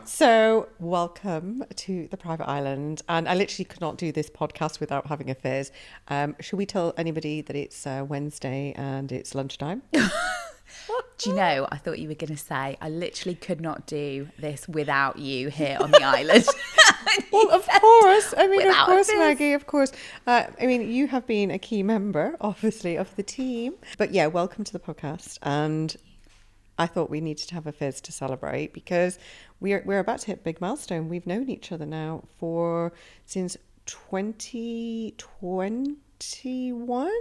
So, welcome to the private island. And I literally could not do this podcast without having a fizz. Should we tell anybody that it's Wednesday and it's lunchtime? Do you know, I thought you were going to say, I literally could not do this without you here on the island. Well, of course. I mean, of Without a course, fizz. Maggie, of course. I mean, you have been a key member, obviously, of the team. But yeah, welcome to the podcast. And I thought we needed to have a fizz to celebrate because we're about to hit a big milestone. We've known each other now since 2021.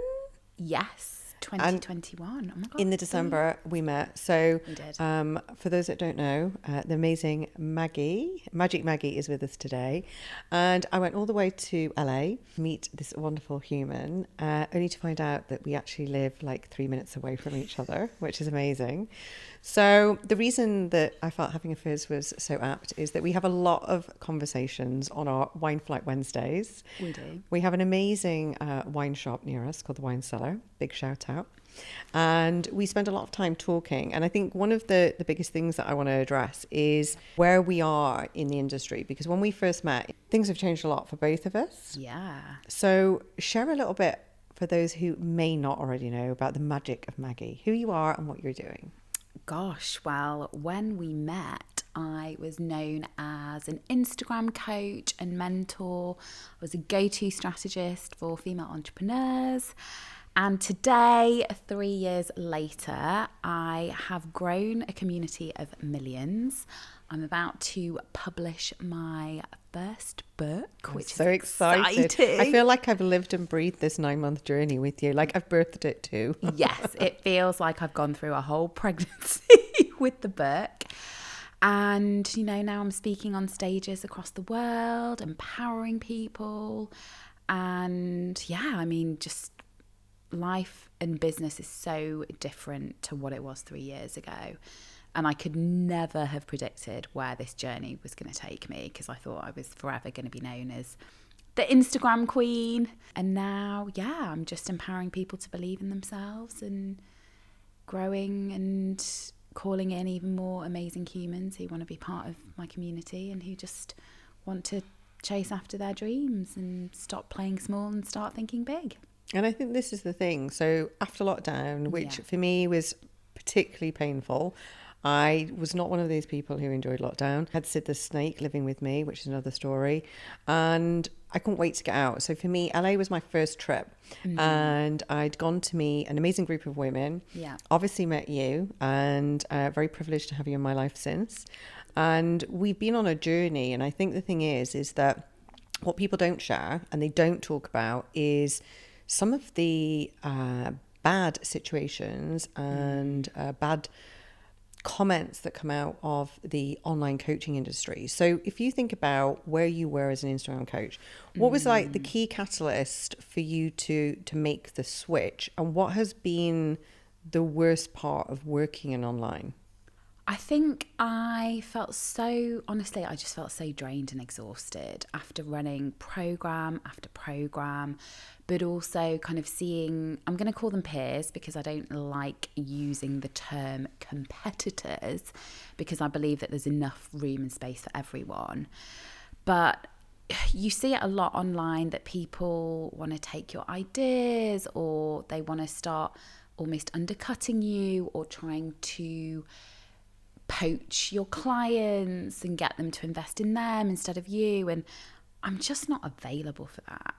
Yes, 2021. Oh my God. In the December we met. So We did. For those that don't know, the amazing Magic Maggie is with us today. And I went all the way to LA to meet this wonderful human, only to find out that we actually live like 3 minutes away from each other, which is amazing. So the reason that I felt having a fizz was so apt is that we have a lot of conversations on our Wine Flight Wednesdays. We do. We have an amazing wine shop near us called the Wine Cellar. Big shout out. And we spend a lot of time talking. And I think one of the biggest things that I want to address is where we are in the industry. Because when we first met, things have changed a lot for both of us. Yeah. So share a little bit for those who may not already know about the magic of Maggie, who you are and what you're doing. Gosh, well, when we met, I was known as an Instagram coach and mentor. I was a go-to strategist for female entrepreneurs. And today, 3 years later, I have grown a community of millions. I'm about to publish my first book, which is so excited. I feel like I've lived and breathed this 9-month journey with you. Like I've birthed it too. Yes, it feels like I've gone through a whole pregnancy with the book. And, you know, now I'm speaking on stages across the world, empowering people. And yeah, I mean, just life and business is so different to what it was 3 years ago. And I could never have predicted where this journey was going to take me because I thought I was forever going to be known as the Instagram queen. And now, yeah, I'm just empowering people to believe in themselves and growing and calling in even more amazing humans who want to be part of my community and who just want to chase after their dreams and stop playing small and start thinking big. And I think this is the thing. So after lockdown, which for me was particularly painful, I was not one of those people who enjoyed lockdown. I had Sid the Snake living with me, which is another story. And I couldn't wait to get out. So for me, LA was my first trip. And I'd gone to meet an amazing group of women. Yeah. Obviously met you and very privileged to have you in my life since. And we've been on a journey. And I think the thing is that what people don't share and they don't talk about is some of the bad situations and bad comments that come out of the online coaching industry. So if you think about where you were as an Instagram coach, what was like the key catalyst for you to make the switch, and what has been the worst part of working in online? I think I felt so, honestly, I just felt so drained and exhausted after running program after program, but also kind of seeing, I'm going to call them peers because I don't like using the term competitors because I believe that there's enough room and space for everyone. But you see it a lot online that people want to take your ideas or they want to start almost undercutting you or trying to poach your clients and get them to invest in them instead of you. And I'm just not available for that.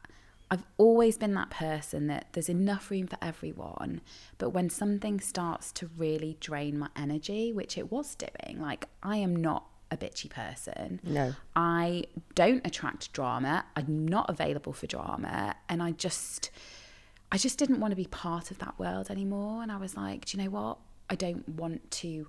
I've always been that person that there's enough room for everyone. But when something starts to really drain my energy, which it was doing, like I am not a bitchy person. No. I don't attract drama. I'm not available for drama. And I just didn't want to be part of that world anymore. And I was like, do you know what? I don't want to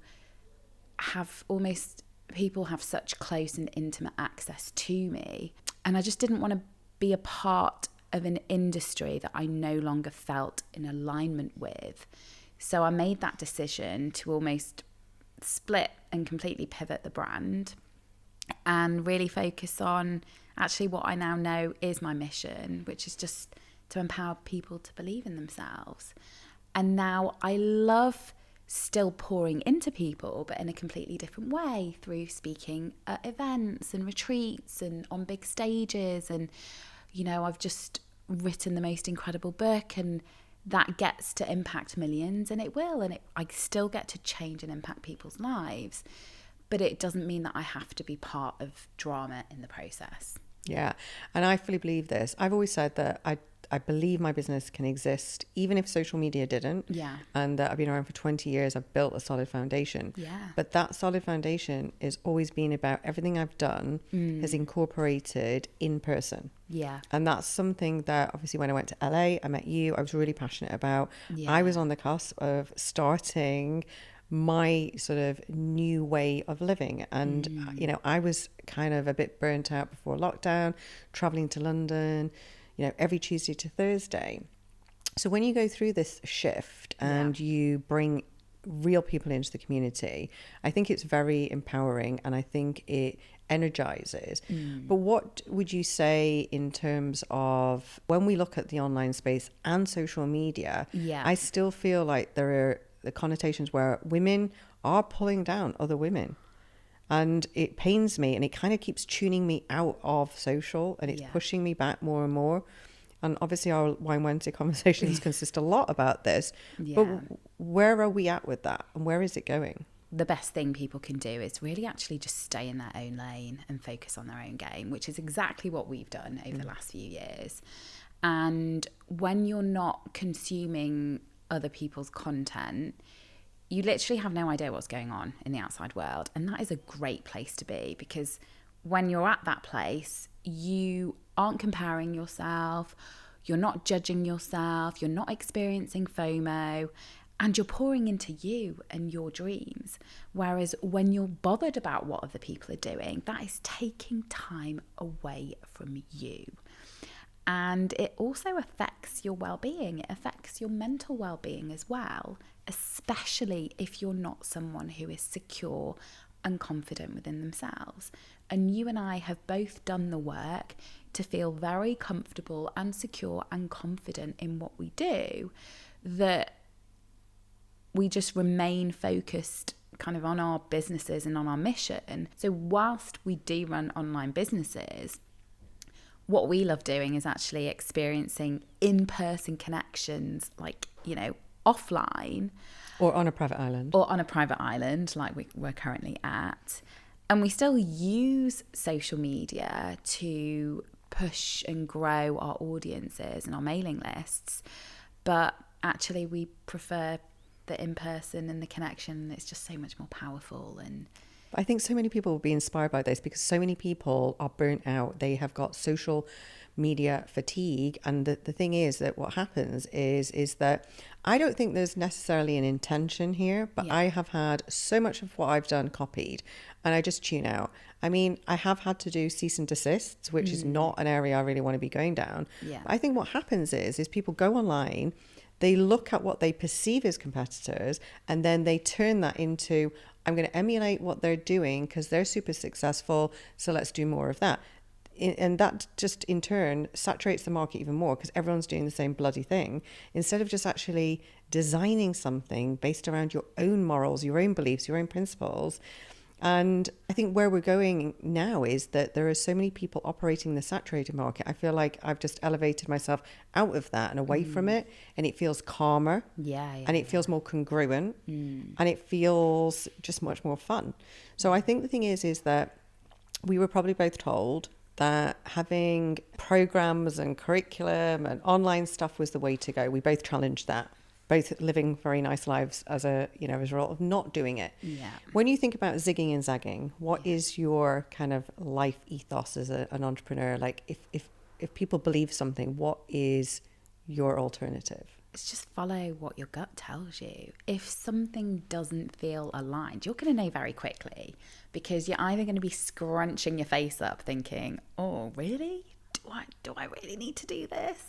have almost people have such close and intimate access to me. And I just didn't want to be a part of an industry that I no longer felt in alignment with. So I made that decision to almost split and completely pivot the brand and really focus on actually what I now know is my mission, which is just to empower people to believe in themselves. And now I love still pouring into people, but in a completely different way, through speaking at events and retreats and on big stages. And, you know, I've just written the most incredible book, and that gets to impact millions, and it will. And I still get to change and impact people's lives. But it doesn't mean that I have to be part of drama in the process. Yeah. And I fully believe this. I've always said that I believe my business can exist even if social media didn't. Yeah. And that I've been around for 20 years. I've built a solid foundation. Yeah. But that solid foundation has always been about everything I've done has incorporated in person. Yeah. And that's something that obviously when I went to LA, I met you, I was really passionate about. Yeah. I was on the cusp of starting my sort of new way of living. And, you know, I was kind of a bit burnt out before lockdown, traveling to London, you know, every Tuesday to Thursday. So when you go through this shift and you bring real people into the community, I think it's very empowering, and I think it energizes. But what would you say in terms of when we look at the online space and social media? I still feel like there are the connotations where women are pulling down other women, and it pains me, and it kind of keeps tuning me out of social, and it's pushing me back more and more. And obviously our Wine Wednesday conversations consist a lot about this, but where are we at with that, and where is it going? The best thing people can do is really actually just stay in their own lane and focus on their own game, which is exactly what we've done over the last few years. And when you're not consuming other people's content, you literally have no idea what's going on in the outside world. And that is a great place to be, because when you're at that place, you aren't comparing yourself, you're not judging yourself, you're not experiencing FOMO, and you're pouring into you and your dreams. Whereas when you're bothered about what other people are doing, that is taking time away from you. And it also affects your well-being. It affects your mental well-being as well, especially if you're not someone who is secure and confident within themselves. And you and I have both done the work to feel very comfortable and secure and confident in what we do, that we just remain focused kind of on our businesses and on our mission. So whilst we do run online businesses, what we love doing is actually experiencing in-person connections, like, you know, offline. Or on a private island. Or on a private island, like we're currently at. And we still use social media to push and grow our audiences and our mailing lists. But actually we prefer the in-person and the connection. It's just so much more powerful. And I think so many people will be inspired by this, because so many people are burnt out. They have got social media fatigue. And the thing is that what happens is that I don't think there's necessarily an intention here, but I have had so much of what I've done copied, and I just tune out. I mean, I have had to do cease and desists, which is not an area I really want to be going down. But I think what happens is people go online, they look at what they perceive as competitors, and then they turn that into, I'm going to emulate what they're doing because they're super successful, so let's do more of that. And that just in turn saturates the market even more, because everyone's doing the same bloody thing, instead of just actually designing something based around your own morals, your own beliefs, your own principles. And I think where we're going now is that there are so many people operating the saturated market. I feel like I've just elevated myself out of that and away from it, and it feels calmer, and it feels more congruent, and it feels just much more fun. So I think the thing is that we were probably both told that having programs and curriculum and online stuff was the way to go. We both challenged that, both living very nice lives as a result of not doing it. When you think about zigging and zagging, what is your kind of life ethos as an entrepreneur? Like if people believe something, what is your alternative? It's just follow what your gut tells you. If something doesn't feel aligned, you're going to know very quickly, because you're either going to be scrunching your face up thinking, oh, really? Do I really need to do this?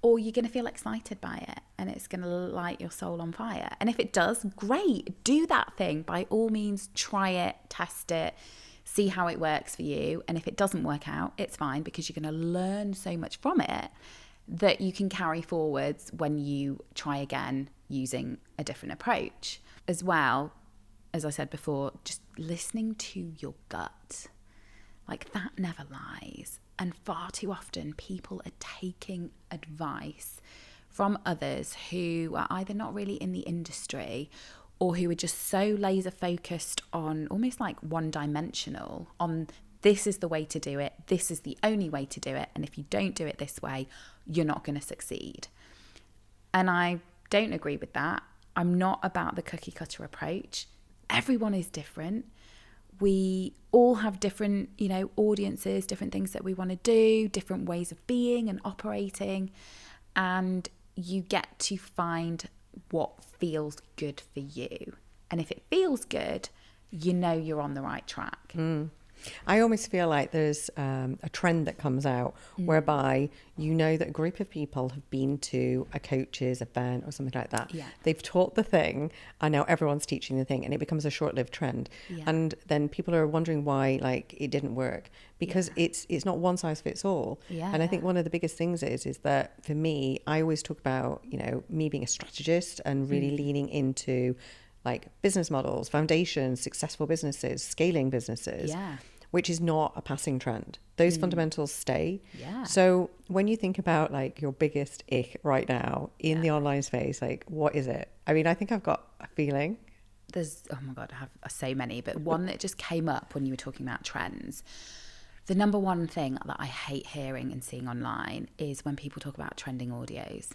Or you're going to feel excited by it, and it's going to light your soul on fire. And if it does, great, do that thing. By all means, try it, test it, see how it works for you. And if it doesn't work out, it's fine, because you're going to learn so much from it that you can carry forwards when you try again using a different approach. as well, as I said before, just listening to your gut. Like, that never lies. And far too often people are taking advice from others who are either not really in the industry or who are just so laser focused on almost like one dimensional on this is the way to do it. This is the only way to do it. And if you don't do it this way, you're not going to succeed. And I don't agree with that. I'm not about the cookie cutter approach. Everyone is different. We all have different, audiences, different things that we want to do, different ways of being and operating. And you get to find what feels good for you. And if it feels good, you're on the right track. I almost feel like there's a trend that comes out whereby that a group of people have been to a coach's event or something like that. Yeah. They've taught the thing and now everyone's teaching the thing and it becomes a short-lived trend. Yeah. And then people are wondering why it didn't work because it's not one size fits all. Yeah. And I think one of the biggest things is that for me, I always talk about, me being a strategist and really leaning into like business models, foundations, successful businesses, scaling businesses. Yeah. Which is not a passing trend. Those fundamentals stay. Yeah. So when you think about like your biggest ick right now in the online space, like what is it? I mean, I think I've got a feeling. There's, oh my God, I have so many, but one that just came up when you were talking about trends. The number one thing that I hate hearing and seeing online is when people talk about trending audios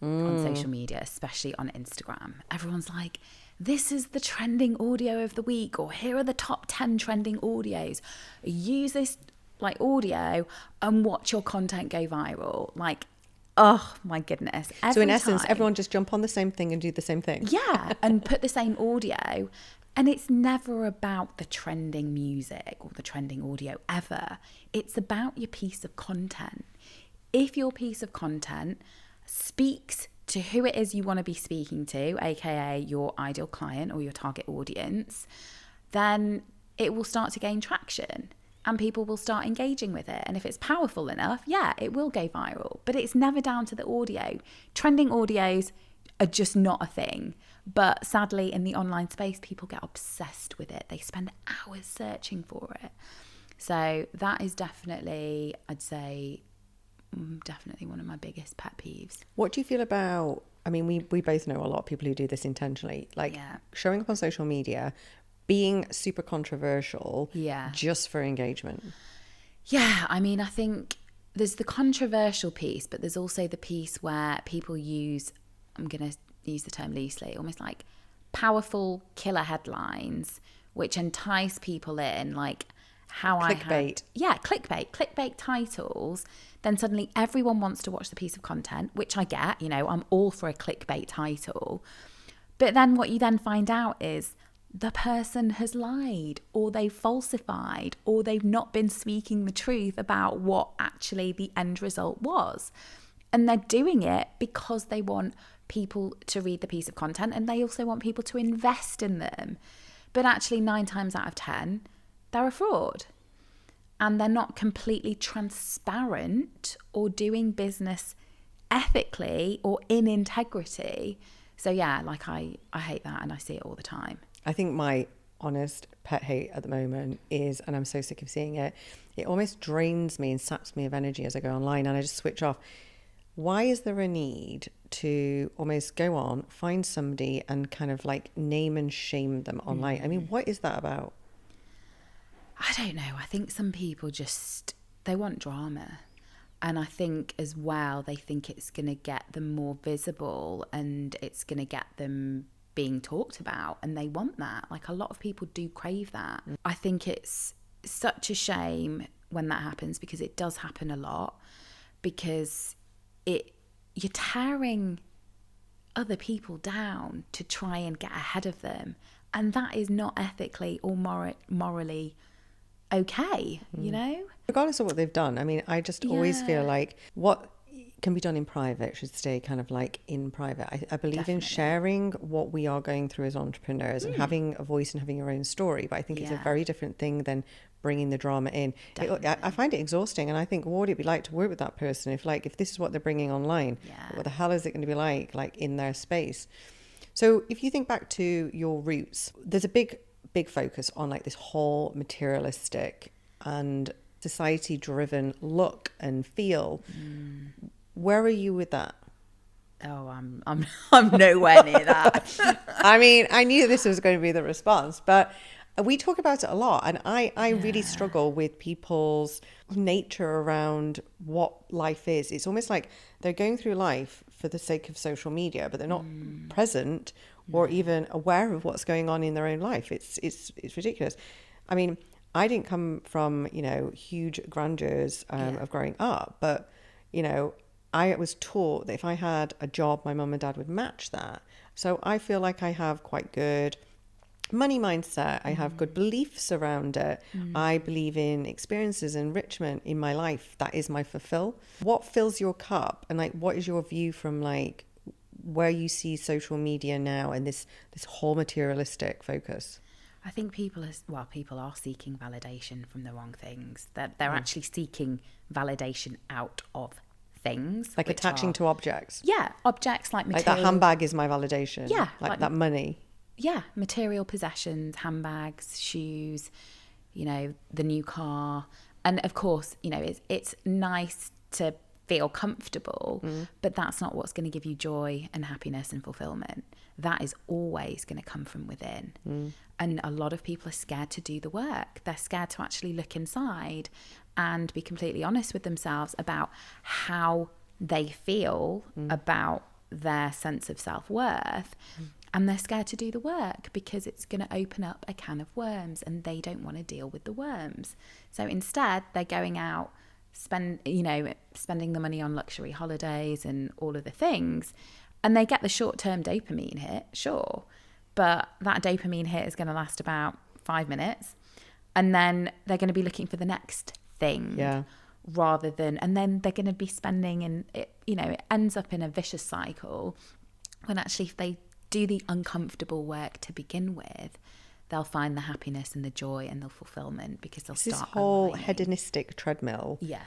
on social media, especially on Instagram. Everyone's like, this is the trending audio of the week, or here are the top 10 trending audios. Use this like audio and watch your content go viral. Like, oh my goodness. So in essence, everyone just jump on the same thing and do the same thing. Yeah, and put the same audio. And it's never about the trending music or the trending audio ever. It's about your piece of content. If your piece of content speaks to who it is you want to be speaking to, aka your ideal client or your target audience, then it will start to gain traction and people will start engaging with it. And if it's powerful enough, it will go viral. But it's never down to the audio. Trending audios are just not a thing. But sadly, in the online space, people get obsessed with it. They spend hours searching for it. So that is definitely, I'd say, definitely one of my biggest pet peeves. What do you feel about, I mean, we both know a lot of people who do this intentionally, like showing up on social media, being super controversial just for engagement. Yeah, I mean, I think there's the controversial piece, but there's also the piece where people use, I'm going to use the term loosely, almost like powerful killer headlines, which entice people in, like how clickbait. Clickbait titles. Then suddenly everyone wants to watch the piece of content, which I get, I'm all for a clickbait title. But then what you then find out is the person has lied, or they've falsified, or they've not been speaking the truth about what actually the end result was. And they're doing it because they want people to read the piece of content and they also want people to invest in them. But actually 9 times out of 10, they're a fraud. And they're not completely transparent or doing business ethically or in integrity. So I hate that and I see it all the time. I think my honest pet hate at the moment is, and I'm so sick of seeing it, it almost drains me and saps me of energy as I go online and I just switch off. Why is there a need to almost go on, find somebody and kind of like name and shame them online? I mean, what is that about? I don't know. I think some people they want drama. And I think as well, they think it's going to get them more visible and it's going to get them being talked about. And they want that. Like a lot of people do crave that. I think it's such a shame when that happens, because it does happen a lot, because you're tearing other people down to try and get ahead of them. And that is not ethically or morally okay, Regardless of what they've done. I mean, I just always feel like what can be done in private should stay kind of like in private. I believe in sharing what we are going through as entrepreneurs and having a voice and having your own story. But I think it's a very different thing than bringing the drama in. I find it exhausting. And I think, what would it be like to work with that person if this is what they're bringing online? What the hell is it going to be like in their space? So if you think back to your roots, there's a big focus on like this whole materialistic and society driven look and feel. Where are you with that? Oh, I'm nowhere near that. I mean, I knew this was going to be the response, but we talk about it a lot. And I really struggle with people's nature around what life is. It's almost like they're going through life for the sake of social media, but they're not present or even aware of what's going on in their own life. It's ridiculous. I mean, I didn't come from, you know, huge grandeurs of growing up, but, you know, I was taught that if I had a job, my mum and dad would match that. So I feel like I have quite good money mindset. I have good beliefs around it. I believe in experiences, enrichment in my life. That is my fulfill. What fills your cup? And like, what is your view from like where you see social media now and this whole materialistic focus? I think people are seeking validation from the wrong things. They're actually seeking validation out of things. Like attaching to objects. Yeah, objects like material. Like that handbag is my validation. Yeah. Like that money. Yeah, material possessions, handbags, shoes, you know, the new car. And of course, you know, it's nice to feel comfortable, but that's not what's going to give you joy and happiness and fulfillment. That is always going to come from within. And a lot of people are scared to do the work. They're scared to actually look inside and be completely honest with themselves about how they feel about their sense of self-worth. And they're scared to do the work because it's going to open up a can of worms and they don't want to deal with the worms. So instead, they're going out, spending the money on luxury holidays and all of the things. And they get the short-term dopamine hit, sure. But that dopamine hit is going to last about 5 minutes. And then they're going to be looking for the next thing rather than, and then they're going to be spending, and it ends up in a vicious cycle when actually if they do the uncomfortable work to begin with, they'll find the happiness and the joy and the fulfillment because they'll start this whole aligning. hedonistic treadmill. Yeah.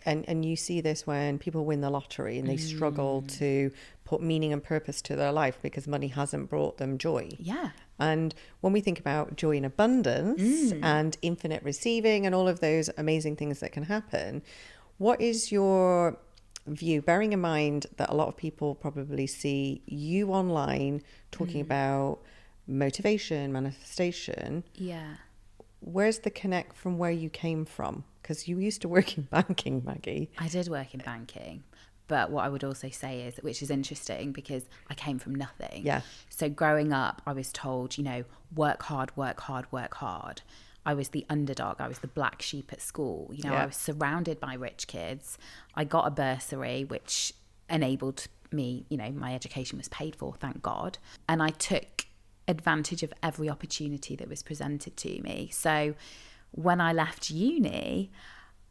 And you see this when people win the lottery and they struggle to put meaning and purpose to their life because money hasn't brought them joy. Yeah. And when we think about joy and abundance and infinite receiving and all of those amazing things that can happen, what is your view, bearing in mind that a lot of people probably see you online talking about motivation, manifestation? Yeah. Where's the connect from where you came from? Because you used to work in banking, Maggie. I did work in banking. But what I would also say is, which is interesting because I came from nothing. Yeah. So growing up, I was told, work hard, work hard, work hard. I was the underdog. I was the black sheep at school. I was surrounded by rich kids. I got a bursary, which enabled me, my education was paid for, thank God. And I took advantage of every opportunity that was presented to me. So when I left uni,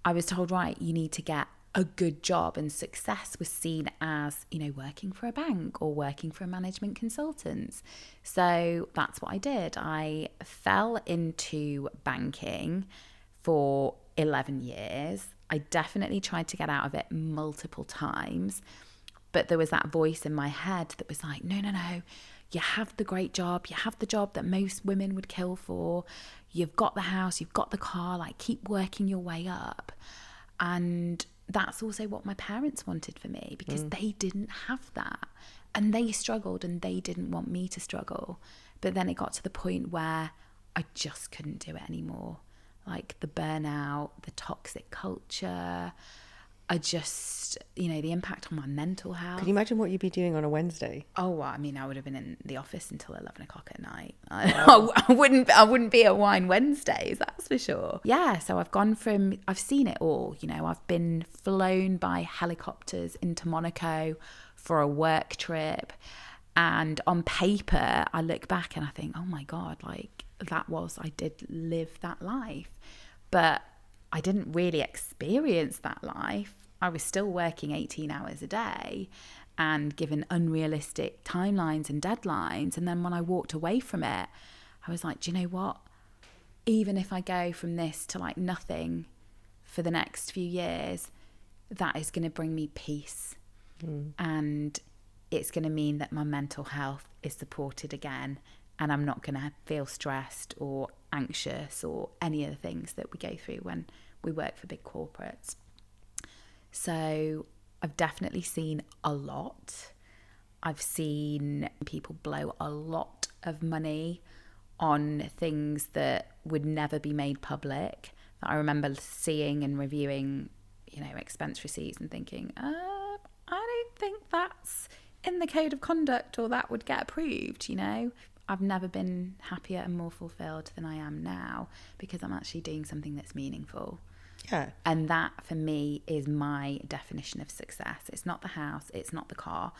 I was told, right, you need to get a good job, and success was seen as, working for a bank or working for a management consultant. So that's what I did. I fell into banking for 11 years. I definitely tried to get out of it multiple times, but there was that voice in my head that was like, no, you have the great job. You have the job that most women would kill for. You've got the house, you've got the car, like keep working your way up. And that's also what my parents wanted for me because they didn't have that, and they struggled and they didn't want me to struggle. But then it got to the point where I just couldn't do it anymore. Like the burnout, the toxic culture, I just, the impact on my mental health. Can you imagine what you'd be doing on a Wednesday? Oh, well, I mean, I would have been in the office until 11 o'clock at night. I wouldn't be at Wine Wednesdays, that's for sure. Yeah, so I've seen it all. I've been flown by helicopters into Monaco for a work trip. And on paper, I look back and I think, oh my God, like I did live that life. But I didn't really experience that life. I was still working 18 hours a day and given unrealistic timelines and deadlines. And then when I walked away from it, I was like, do you know what? Even if I go from this to like nothing for the next few years, that is going to bring me peace. And it's going to mean that my mental health is supported again, and I'm not going to feel stressed or anxious or any of the things that we go through when we work for big corporates. So I've definitely seen a lot. I've seen people blow a lot of money on things that would never be made public. I remember seeing and reviewing, expense receipts and thinking, I don't think that's in the code of conduct or that would get approved, I've never been happier and more fulfilled than I am now because I'm actually doing something that's meaningful. Yeah. And that for me is my definition of success. It's not the house, it's not the car.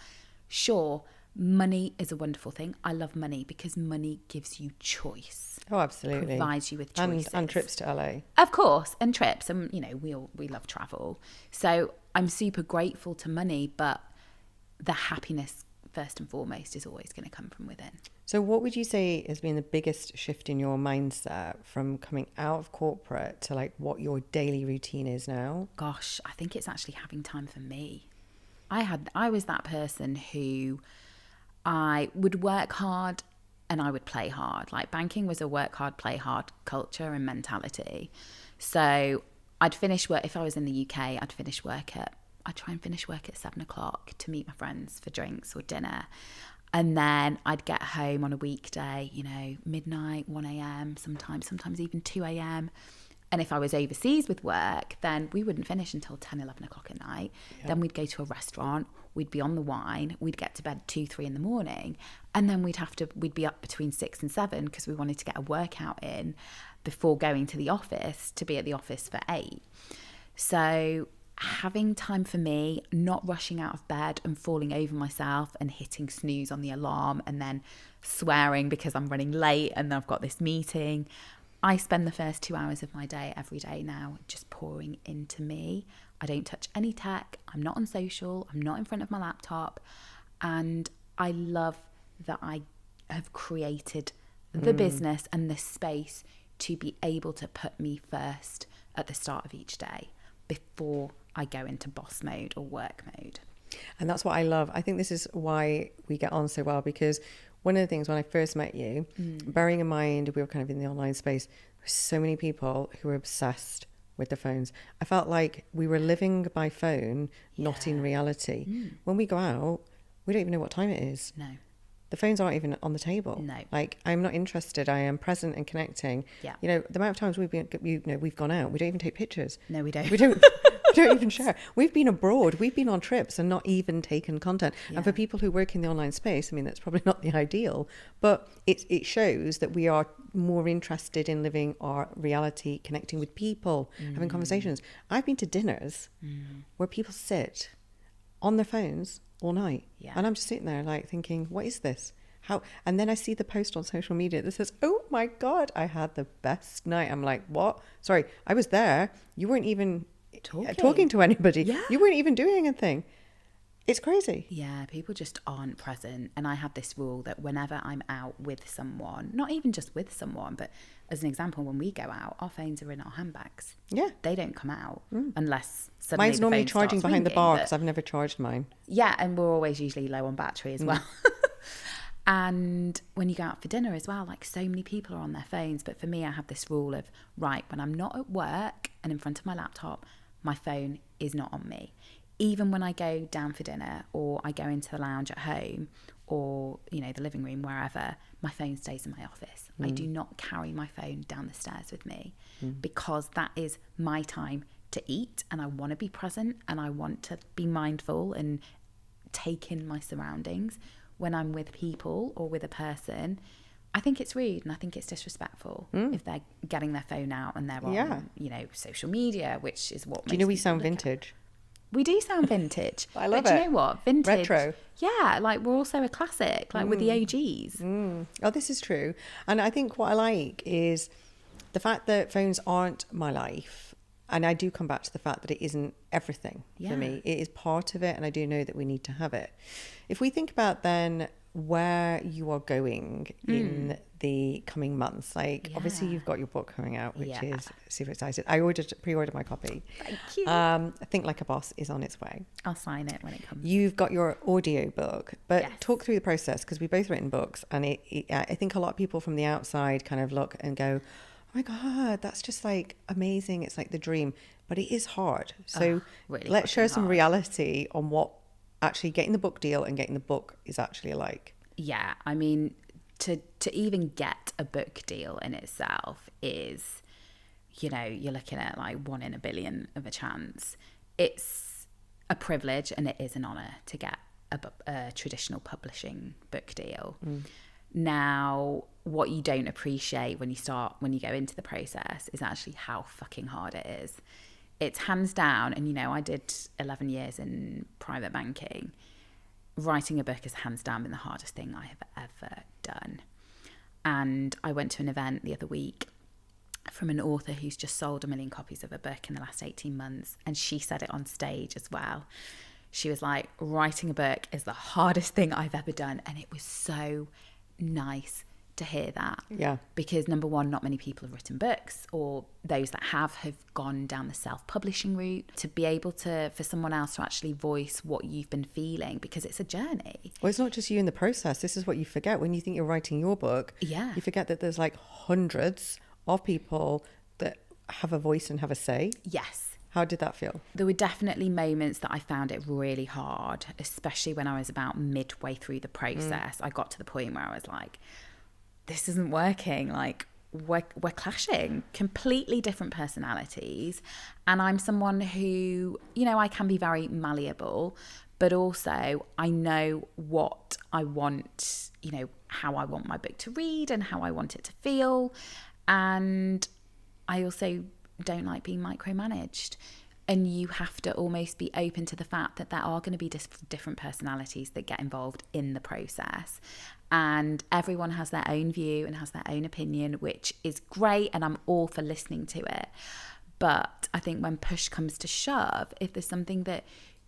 Sure, money is a wonderful thing. I love money because money gives you choice. Oh, absolutely. Provides you with choices. And trips to LA. Of course, and trips. And, we love travel. So I'm super grateful to money, but the happiness, first and foremost, is always going to come from within. So what would you say has been the biggest shift in your mindset from coming out of corporate to like what your daily routine is now? Gosh, I think it's actually having time for me. I was that person who I would work hard and I would play hard. Like banking was a work hard, play hard culture and mentality. So I'd finish work, if I was in the UK, I'd try and finish work at 7:00 to meet my friends for drinks or dinner. And then I'd get home on a weekday, midnight, 1 a.m, sometimes even 2 a.m. And if I was overseas with work, then we wouldn't finish until 10, 11 o'clock at night. Yeah. Then we'd go to a restaurant, we'd be on the wine, we'd get to bed 2, 3 in the morning. And then we'd be up between 6 and 7 because we wanted to get a workout in before going to the office, to be at the office for 8. So having time for me, not rushing out of bed and falling over myself and hitting snooze on the alarm and then swearing because I'm running late and then I've got this meeting. I spend the first 2 hours of my day every day now just pouring into me. I don't touch any tech. I'm not on social. I'm not in front of my laptop. And I love that I have created the business and the space to be able to put me first at the start of each day before I go into boss mode or work mode. And that's what I love. I think this is why we get on so well, because one of the things when I first met you, bearing in mind we were kind of in the online space, there were so many people who were obsessed with the phones. I felt like we were living by phone, not in reality. When we go out, we don't even know what time it is. No. The phones aren't even on the table. No. Like, I'm not interested. I am present and connecting. Yeah. The amount of times we've gone out, we don't even take pictures. No, we don't. We don't even share. We've been abroad, we've been on trips and not even taken content. Yeah. And for people who work in the online space, I mean, that's probably not the ideal, but it shows that we are more interested in living our reality, connecting with people, having conversations. I've been to dinners where people sit on their phones all night. Yeah. And I'm just sitting there like thinking, what is this? How? And then I see the post on social media that says, oh my God, I had the best night. I'm like, what? Sorry, I was there. You weren't even talking to anybody. Yeah. You weren't even doing anything. It's crazy. Yeah, people just aren't present. And I have this rule that whenever I'm out with someone, not even just with someone, but as an example, when we go out, our phones are in our handbags. Yeah. They don't come out unless suddenly mine's normally charging behind the bar because I've never charged mine. Yeah, and we're always usually low on battery as well. And when you go out for dinner as well, like so many people are on their phones. But for me, I have this rule of, right, when I'm not at work and in front of my laptop, my phone is not on me. Even when I go down for dinner or I go into the lounge at home or, the living room, wherever, my phone stays in my office. I do not carry my phone down the stairs with me because that is my time to eat and I want to be present and I want to be mindful and take in my surroundings. When I'm with people or with a person, I think it's rude and I think it's disrespectful if they're getting their phone out and they're on, social media, which is what Do you know we sound vintage? We do sound vintage. I love it. Do you know what? Vintage. Retro. Yeah, like we're also a classic, like with the OGs. Oh, this is true. And I think what I like is the fact that phones aren't my life. And I do come back to the fact that it isn't everything for me. It is part of it and I do know that we need to have it. If we think about then where you are going in the coming months. Like, obviously, you've got your book coming out, which is super excited. I pre-ordered my copy. Thank you. I think Like a Boss is on its way. I'll sign it when it comes. You've got your audio book, but talk through the process, because we've both written books, and I think a lot of people from the outside kind of look and go, oh my God, that's just like amazing. It's like the dream, but it is hard. So really let's share some hard. reality on what actually getting the book deal and getting the book is actually like. Yeah, I mean, to even get a book deal in itself is, you know, you're looking at like 1 in a billion of a chance. It's a privilege and it is an honour to get a traditional publishing book deal. Now, what you don't appreciate when you go into the process is actually how fucking hard it is. It's hands down, and you know, I did 11 years in private banking. Writing a book has hands down been the hardest thing I have ever done. And I went to an event the other week from an author who's just sold 1 million copies of a book in the last 18 months. And she said it on stage as well. She was like, writing a book is the hardest thing I've ever done. And it was so nice to hear that. Yeah. Because number one, not many people have written books, or those that have gone down the self-publishing route. To be able to, for someone else to actually voice what you've been feeling, because it's a journey. Well, it's not just you in the process. This is what you forget when you think you're writing your book. Yeah. You forget that there's like hundreds of people that have a voice and have a say. Yes. How did that feel? There were definitely moments that I found it really hard, especially when I was about midway through the process. I got to the point where I was like, this isn't working. Like, we're clashing. Completely different personalities. And I'm someone who, you know, I can be very malleable, but also I know what I want, you know, how I want my book to read and how I want it to feel. And I also don't like being micromanaged. And you have to almost be open to the fact that there are going to be different personalities that get involved in the process. And everyone has their own view and has their own opinion, which is great. And I'm all for listening to it. But I think when push comes to shove, if there's something that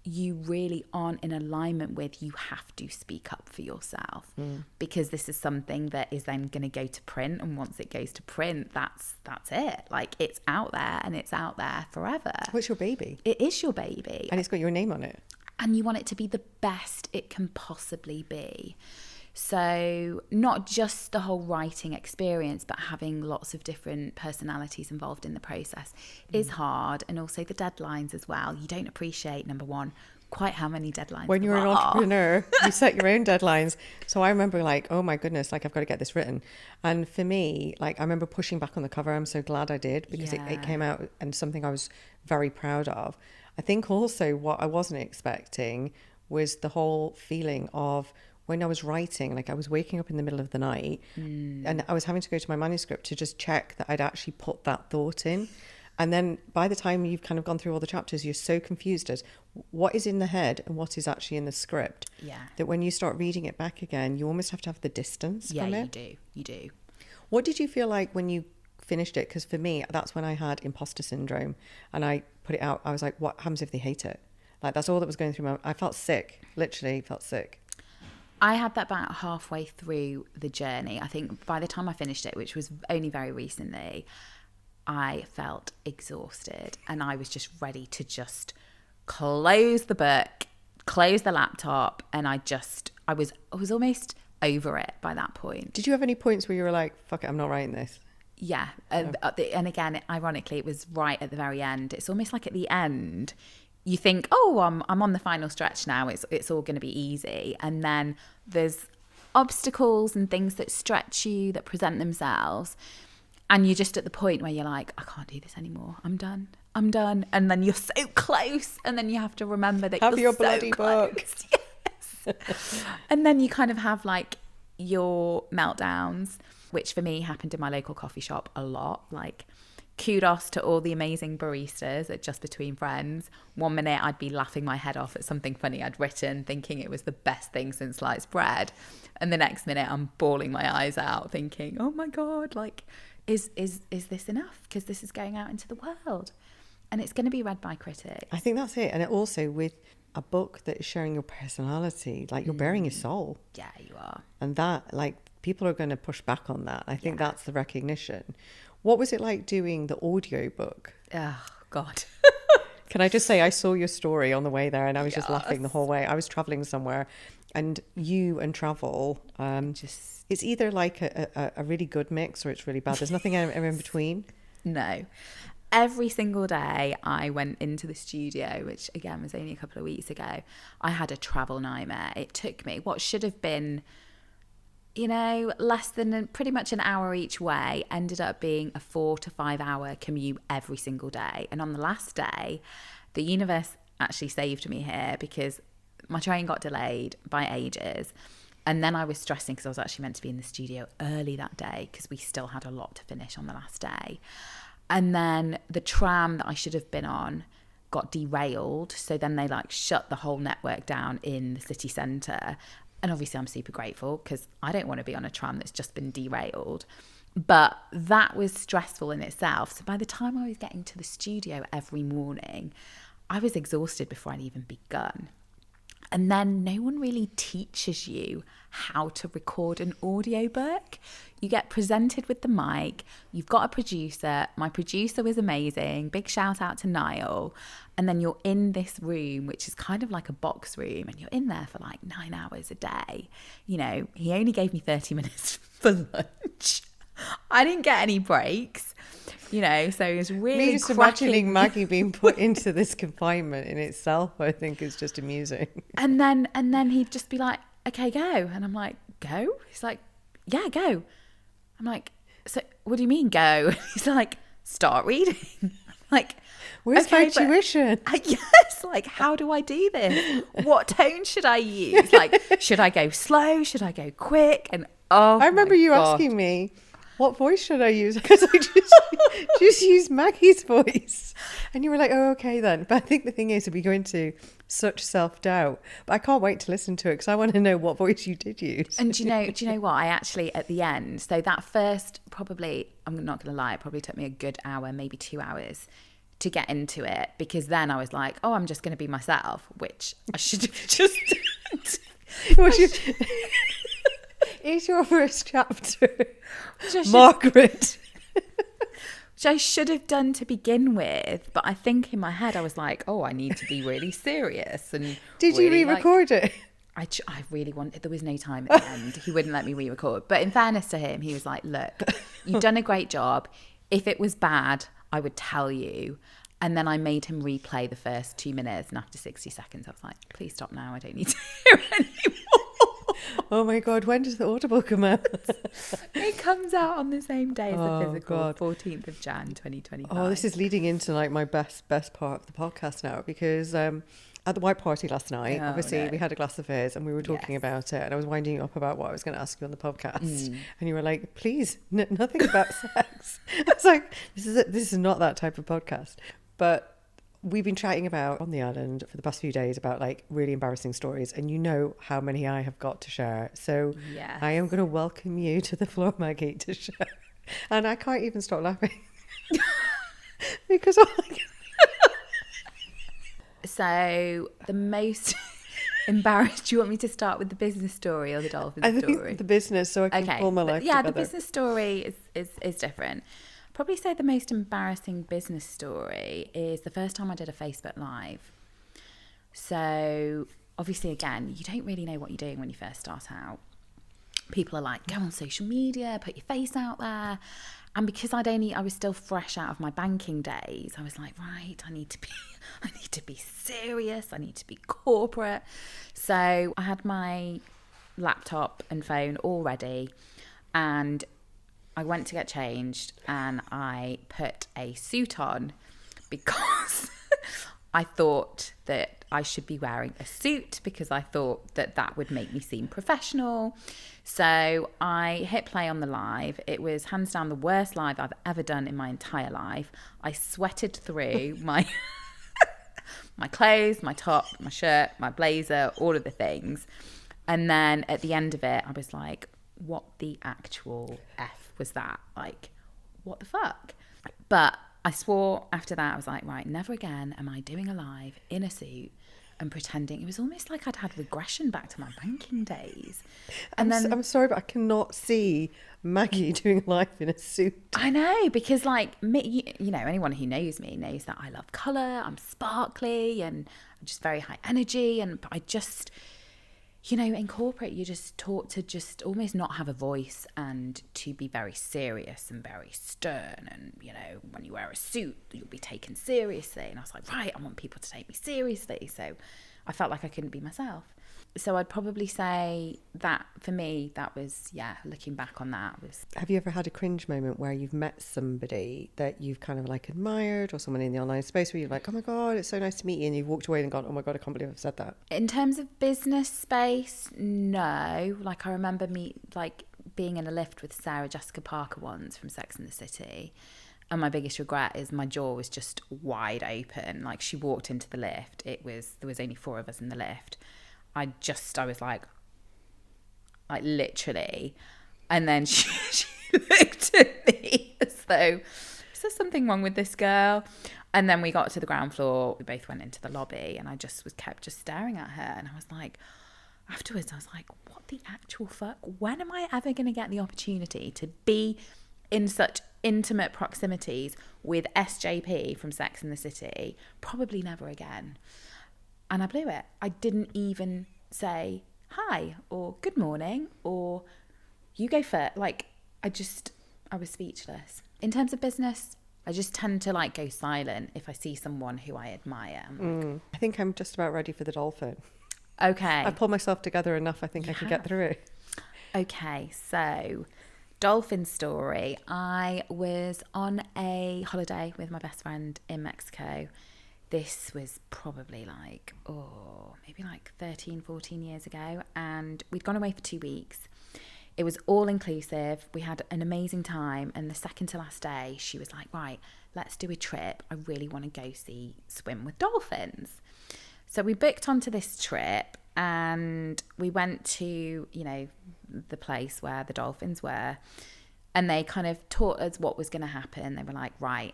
you really aren't in alignment with, you have to speak up for yourself, because this is something that is then going to go to print, and once it goes to print, that's it. Like, it's out there, and it's out there forever. What's your baby? It is your baby, and it's got your name on it, and you want it to be the best it can possibly be. So not just the whole writing experience, but having lots of different personalities involved in the process is hard. And also the deadlines as well. You don't appreciate, number one, quite how many deadlines when you're an entrepreneur. You set your own deadlines. So I remember like, oh my goodness, like I've got to get this written. And for me, like I remember pushing back on the cover. I'm so glad I did, because it came out and something I was very proud of. I think also what I wasn't expecting was the whole feeling of when I was writing, like I was waking up in the middle of the night and I was having to go to my manuscript to just check that I'd actually put that thought in. And then by the time you've kind of gone through all the chapters, you're so confused as what is in the head and what is actually in the script. Yeah. That when you start reading it back again, you almost have to have the distance from it. Yeah, you do. What did you feel like when you finished it? Because for me, that's when I had imposter syndrome and I put it out. I was like, what happens if they hate it? Like that's all that was going through I felt sick, literally felt sick. I had that about halfway through the journey. I think by the time I finished it, which was only very recently, I felt exhausted and I was just ready to just close the book, close the laptop, and I was almost over it by that point. Did you have any points where you were like, fuck it, I'm not writing this? Yeah. And again, ironically, it was right at the very end. It's almost like at the end, you think, oh, I'm on the final stretch now. It's all going to be easy. And then there's obstacles and things that stretch you, that present themselves. And you're just at the point where you're like, I can't do this anymore. I'm done. And then you're so close. And then you have to remember that have you're your bloody book. Yes. And then you kind of have like your meltdowns, which for me happened in my local coffee shop a lot. Like, kudos to all the amazing baristas at Just Between Friends. 1 minute I'd be laughing my head off at something funny I'd written, thinking it was the best thing since sliced bread. And the next minute I'm bawling my eyes out thinking, oh my God, like, is this enough? Because this is going out into the world. And it's going to be read by critics. I think that's it. And it also with a book that is sharing your personality, like you're bearing your soul. Yeah, you are. And that, like, people are going to push back on that. I think that's the recognition. What was it like doing the audio book? Oh, God. Can I just say, I saw your story on the way there and I was just laughing the whole way. I was traveling somewhere and you and travel, it's either like a really good mix or it's really bad. There's nothing in between. No. Every single day I went into the studio, which again was only a couple of weeks ago, I had a travel nightmare. It took me what should have been, less than pretty much an hour each way, ended up being a 4 to 5 hour commute every single day. And on the last day, the universe actually saved me here because my train got delayed by ages. And then I was stressing because I was actually meant to be in the studio early that day because we still had a lot to finish on the last day. And then the tram that I should have been on got derailed. So then they shut the whole network down in the city centre. And obviously I'm super grateful because I don't want to be on a tram that's just been derailed. But that was stressful in itself. So by the time I was getting to the studio every morning, I was exhausted before I'd even begun. And then no one really teaches you how to record an audiobook. You get presented with the mic. You've got a producer. My producer was amazing. Big shout out to Niall. And then you're in this room, which is kind of like a box room. And you're in there for 9 hours a day. He only gave me 30 minutes for lunch. I didn't get any breaks. So it was really just imagining Maggie being put into this confinement in itself, I think, is just amusing. And then he'd just be like, okay, go. And I'm like, go? He's like, yeah, go. I'm like, so what do you mean go? He's like, start reading. I'm like, where's my tuition? Yes, how do I do this? What tone should I use? Should I go slow? Should I go quick? And I remember you asking me, what voice should I use? Because I just use Maggie's voice. And you were like, oh, okay then. But I think the thing is, we go into such self-doubt. But I can't wait to listen to it because I want to know what voice you did use. And do you know what? I actually, at the end, so that first, probably, I'm not going to lie, it probably took me a good hour, maybe 2 hours to get into it. Because then I was like, oh, I'm just going to be myself, which I should have just Is your first chapter Margaret? Which I should have done to begin with, but I think in my head I was like, oh, I need to be really serious. And did you re-record it? I really wanted, there was no time at the end. He wouldn't let me re-record. But in fairness to him, he was like, look, you've done a great job. If it was bad, I would tell you. And then I made him replay the first 2 minutes. And after 60 seconds, I was like, please stop now. I don't need to hear anymore. Oh my God, when does the Audible come out? It comes out on the same day as the physical, God. 14th of Jan 2025. Oh, this is leading into my best part of the podcast now because at the white party last night, obviously we had a glass of fizz and we were talking about it and I was winding you up about what I was going to ask you on the podcast and you were like, please, nothing about sex. I was like, this is not that type of podcast. But we've been chatting about on the island for the past few days about really embarrassing stories and you know how many I have got to share. So I am going to welcome you to the floor, Maggie, to share. And I can't even stop laughing because So the most embarrassed, do you want me to start with the business story or the dolphin story? I think the business, so I can pull my life together. The business story is different. Probably say the most embarrassing business story is the first time I did a Facebook Live. So obviously, again, you don't really know what you're doing when you first start out. People are like, go on social media, put your face out there. And because I was still fresh out of my banking days, I was like, right, I need to be serious. I need to be corporate. So I had my laptop and phone all ready and I went to get changed and I put a suit on because I thought that I should be wearing a suit because I thought that would make me seem professional. So I hit play on the live. It was hands down the worst live I've ever done in my entire life. I sweated through my clothes, my top, my shirt, my blazer, all of the things. And then at the end of it, I was like, what the actual F was that? What the fuck? But I swore after that, I was like, right, never again am I doing a live in a suit and pretending. It was almost like I'd had regression back to my banking days. And I'm sorry, but I cannot see Maggie doing life in a suit. I know, because like me, you know, anyone who knows me knows that I love colour, I'm sparkly and I'm just very high energy. And I just, you know, in corporate, you're just taught to just almost not have a voice and to be very serious and very stern. And, you know, when you wear a suit, you'll be taken seriously. And I was like, right, I want people to take me seriously. So I felt like I couldn't be myself. So I'd probably say that for me, that was, yeah, looking back on that was. Have you ever had a cringe moment where you've met somebody that you've kind of like admired, or someone in the online space where you're like, oh my God, it's so nice to meet you, and you've walked away and gone, oh my God, I can't believe I've said that? In terms of business space, no. Like I remember being in a lift with Sarah Jessica Parker once from Sex and the City. And my biggest regret is my jaw was just wide open. Like she walked into the lift. There was only 4 of us in the lift. I was like literally. And then she looked at me as though, is there something wrong with this girl? And then we got to the ground floor. We both went into the lobby and I just kept staring at her. And I was like, afterwards, I was like, what the actual fuck? When am I ever going to get the opportunity to be in such intimate proximities with SJP from Sex and the City? Probably never again. And I blew it. I didn't even say hi or good morning or you go first. Like, I was speechless. In terms of business, I just tend to like go silent if I see someone who I admire. I think I'm just about ready for the dolphin. Okay. I pulled myself together enough. I think I can get through it. Okay, so Dolphin Story. I was on a holiday with my best friend in Mexico. This was probably maybe 13, 14 years ago. And we'd gone away for 2 weeks. It was all inclusive. We had an amazing time. And the second to last day, she was like, right, let's do a trip. I really want to go swim with dolphins. So we booked onto this trip and we went to, you know, the place where the dolphins were. And they kind of taught us what was going to happen. They were like, right.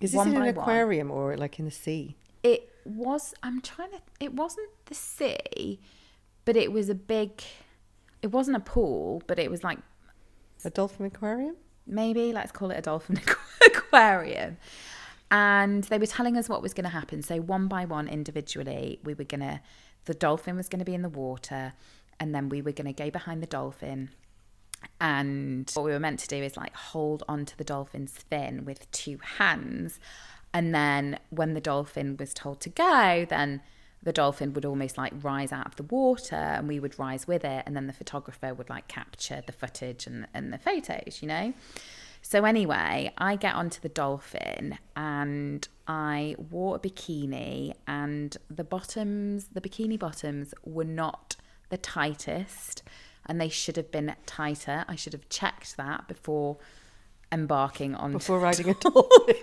Is this in an aquarium or like in the sea? It wasn't the sea, but it was it wasn't a pool, but it was like. A dolphin aquarium? Maybe, let's call it a dolphin aquarium. And they were telling us what was going to happen. So one by one, individually, the dolphin was going to be in the water, and then we were going to go behind the dolphin. And what we were meant to do is like hold onto the dolphin's fin with 2 hands. And then when the dolphin was told to go, then the dolphin would almost like rise out of the water and we would rise with it. And then the photographer would like capture the footage and the photos, you know? So anyway, I get onto the dolphin and I wore a bikini, and the bikini bottoms were not the tightest. And they should have been tighter. I should have checked that before embarking on. Before riding a dolphin.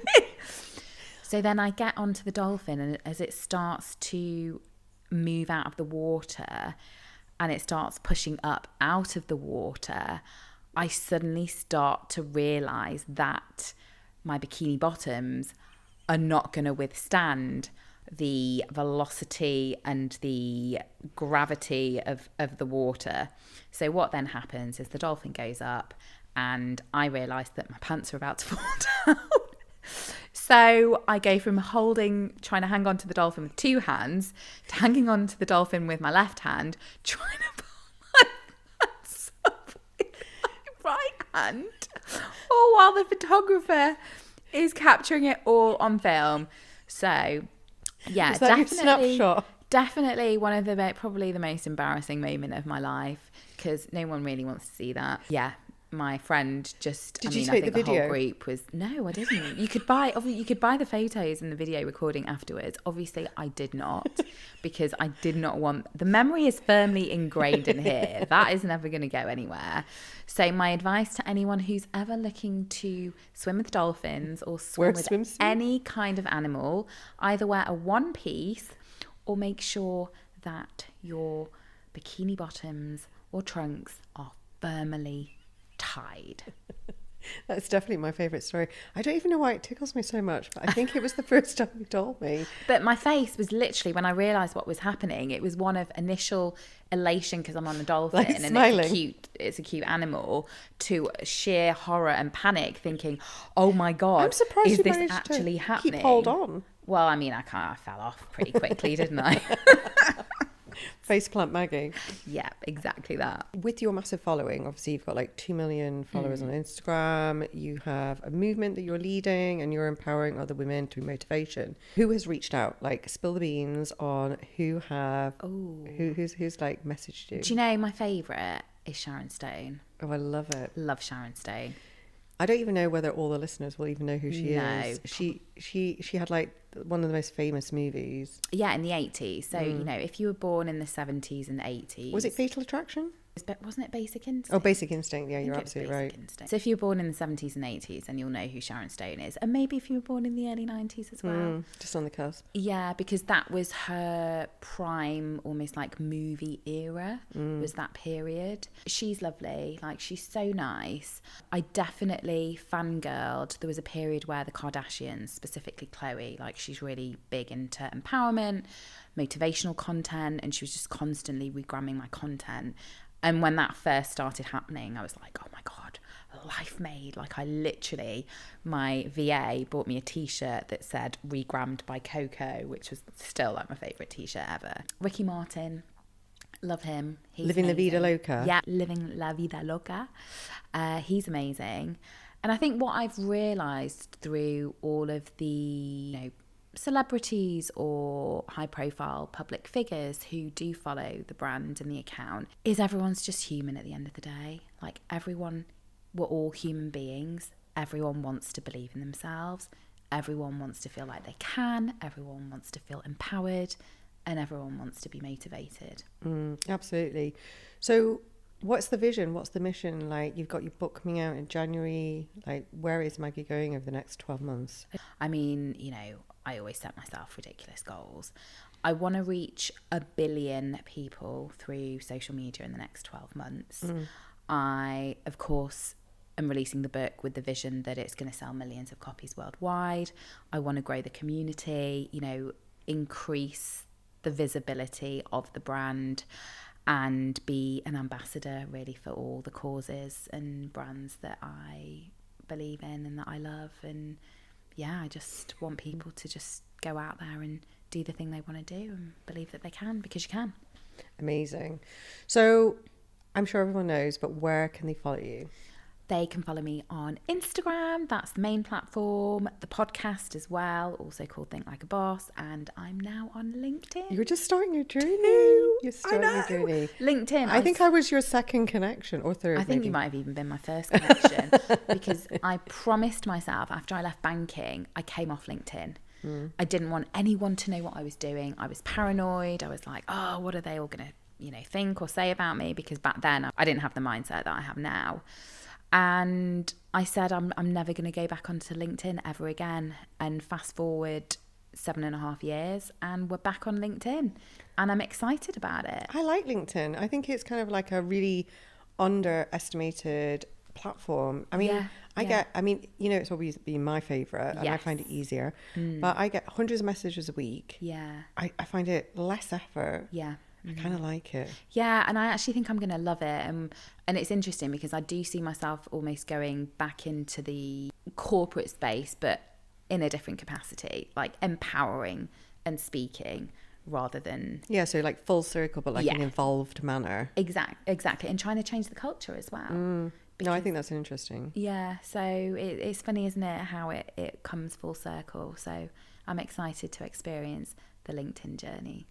So then I get onto the dolphin, and as it starts to move out of the water and it starts pushing up out of the water, I suddenly start to realise that my bikini bottoms are not going to withstand the velocity and the gravity of the water. So what then happens is the dolphin goes up and I realise that my pants are about to fall down. So I go from trying to hang on to the dolphin with 2 hands to hanging on to the dolphin with my left hand, trying to pull my pants up with my right hand, all while the photographer is capturing it all on film. So yeah, definitely one of probably the most embarrassing moment of my life, because no one really wants to see that. Yeah, my friend just. I think the video? Whole group was. No, I didn't. You could buy the photos and the video recording afterwards. Obviously, I did not, because I did not want. The memory is firmly ingrained in here. That is never going to go anywhere. So my advice to anyone who's ever looking to swim with dolphins or swim with any kind of animal, either wear a one piece or make sure that your bikini bottoms or trunks are firmly tied. That's definitely my favourite story. I don't even know why it tickles me so much, but I think it was the first time you told me. But my face was literally, when I realised what was happening, it was one of initial elation because I'm on a dolphin Like and smiling. it's a cute animal, to sheer horror and panic, thinking, oh my God, I'm surprised is you this managed actually to happening? keep hold on. Well, I mean, I fell off pretty quickly, didn't I? Faceplant Maggie. Yeah, exactly that. With your massive following, obviously you've got like 2 million followers on Instagram. You have a movement that you're leading and you're empowering other women through motivation. Who has reached out? Like, spill the beans on who's like messaged you. Do you know my favourite is Sharon Stone? Oh, I love it. Love Sharon Stone. I don't even know whether all the listeners will even know who she No. is. She had like one of the most famous movies. Yeah, in the 80s. So, you know, if you were born in the 70s and 80s. Was it Fatal Attraction? Wasn't it Basic Instinct? Oh, Basic Instinct. Yeah, I think you're it was absolutely Basic right. Instinct. So if you were born in the 70s and 80s, then you'll know who Sharon Stone is. And maybe if you were born in the early 90s as well. Just on the cusp. Yeah, because that was her prime, almost like movie era, was that period. She's lovely. Like, she's so nice. I definitely fangirled. There was a period where the Kardashians, specifically Khloe, like, she's really big into empowerment, motivational content, and she was just constantly regramming my content. And when that first started happening, I was like, oh my God, life made. Like, I literally, my VA bought me a t-shirt that said regrammed by Coco, which was still like my favourite t-shirt ever. Ricky Martin, love him. He's Living la amazing. vida loca. Yeah, living la vida loca. He's amazing. And I think what I've realised through all of the, you know, celebrities or high profile public figures who do follow the brand and the account is everyone's just human at the end of the day. Like, we're all human beings. Everyone wants to believe in themselves. Everyone wants to feel like they can. Everyone wants to feel empowered, and everyone wants to be motivated. Absolutely. So what's the vision? What's the mission? Like, you've got your book coming out in January. Like, where is Maggie going over the next 12 months? I mean, you know, I always set myself ridiculous goals. I want to reach 1 billion people through social media in the next 12 months. I, of course, am releasing the book with the vision that it's going to sell millions of copies worldwide. I want to grow the community, you know, increase the visibility of the brand, and be an ambassador really for all the causes and brands that I believe in and that I love. And yeah, I just want people to just go out there and do the thing they want to do and believe that they can, because you can. Amazing. So I'm sure everyone knows, but where can they follow you? They can follow me on Instagram. That's the main platform. The podcast as well, also called Think Like a Boss. And I'm now on LinkedIn. You're just starting your journey. You're starting your journey. LinkedIn. I think I was your second connection, or third. I think maybe. you might have even been my first connection, because I promised myself after I left banking, I came off LinkedIn. I didn't want anyone to know what I was doing. I was paranoid. I was like, oh, what are they all going to, you know, think or say about me? Because back then I didn't have the mindset that I have now. And I said, I'm never going to go back onto LinkedIn ever again. And fast forward 7.5 years and we're back on LinkedIn, and I'm excited about it. I like LinkedIn. I think it's kind of like a really underestimated platform. I mean, you know, it's always been my favorite, and I find it easier, but I get hundreds of messages a week. Yeah. I find it less effort. Yeah. I kind of like it. Yeah, and I actually think I'm going to love it. And it's interesting because I do see myself almost going back into the corporate space, but in a different capacity, like empowering and speaking rather than... Yeah, so like full circle, but like an involved manner. Exactly. And trying to change the culture as well. No, I think that's interesting. Yeah, so it's funny, isn't it, how it comes full circle. So I'm excited to experience the LinkedIn journey.